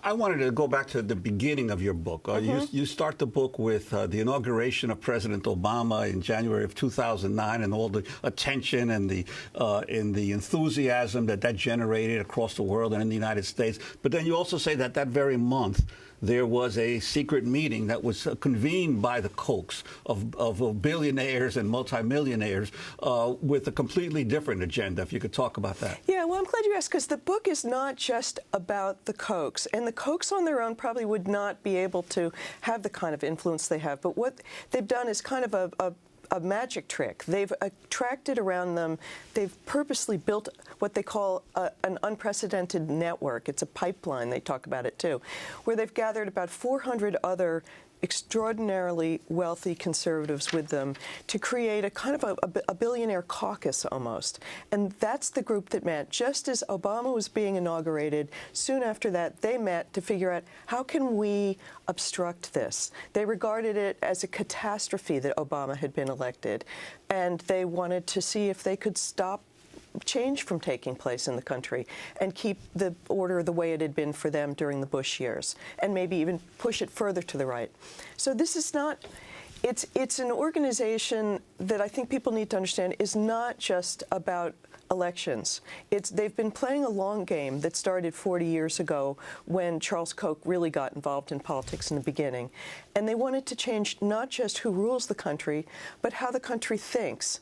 I wanted to go back to the beginning of your book. You start the book with the inauguration of President Obama in January of 2009 and all the attention and the enthusiasm that generated across the world and in the United States. But then you also say that very month there was a secret meeting that was convened by the Kochs of billionaires and multimillionaires with a completely different agenda. If you could talk about that. Yeah, well, I'm glad you asked, because the book is not just about the Kochs. And the Kochs on their own probably would not be able to have the kind of influence they have. But what they've done is kind of a magic trick. They've attracted around them, they've purposely built what they call an unprecedented network. It's a pipeline, they talk about it too, where they've gathered about 400 other extraordinarily wealthy conservatives with them to create a kind of a billionaire caucus almost. And that's the group that met. Just as Obama was being inaugurated, soon after that, they met to figure out how can we obstruct this. They regarded it as a catastrophe that Obama had been elected, and they wanted to see if they could stop change from taking place in the country and keep the order the way it had been for them during the Bush years, and maybe even push it further to the right. So this is not, it's an organization that I think people need to understand is not just about elections. They've been playing a long game that started 40 years ago when Charles Koch really got involved in politics in the beginning. And they wanted to change not just who rules the country, but how the country thinks.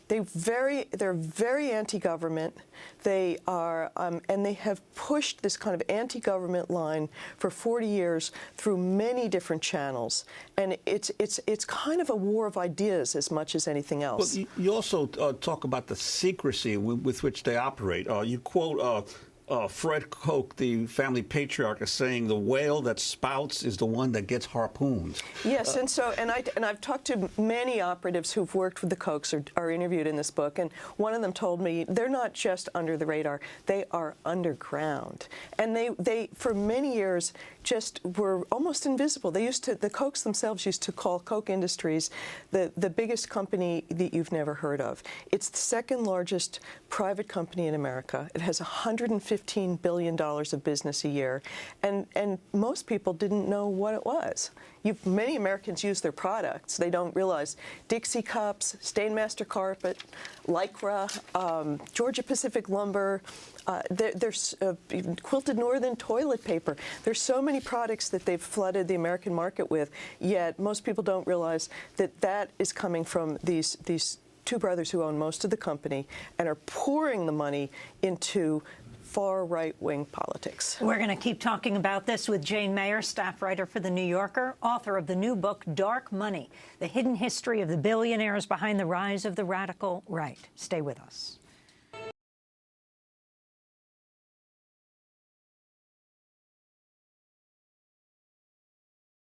They're very anti-government. They are, and they have pushed this kind of anti-government line for 40 years through many different channels. And it's kind of a war of ideas as much as anything else. Well, you also talk about the secrecy with which they operate. You quote Fred Koch, the family patriarch, is saying the whale that spouts is the one that gets harpooned. Yes, and I've talked to many operatives who've worked with the Kochs or are interviewed in this book, and one of them told me they're not just under the radar, they are underground. And they for many years just were almost invisible. The Kochs themselves used to call Koch Industries the biggest company that you've never heard of. It's the second largest private company in America. It has $115 billion of business a year, and most people didn't know what it was. Many Americans use their products. They don't realize Dixie cups, Stainmaster carpet, Lycra, Georgia Pacific lumber, there's quilted northern toilet paper. There's so many products that they've flooded the American market with, yet most people don't realize that that is coming from these two brothers who own most of the company and are pouring the money into far right-wing politics. We're going to keep talking about this with Jane Mayer, staff writer for The New Yorker, author of the new book, Dark Money, The Hidden History of the Billionaires Behind the Rise of the Radical Right. Stay with us.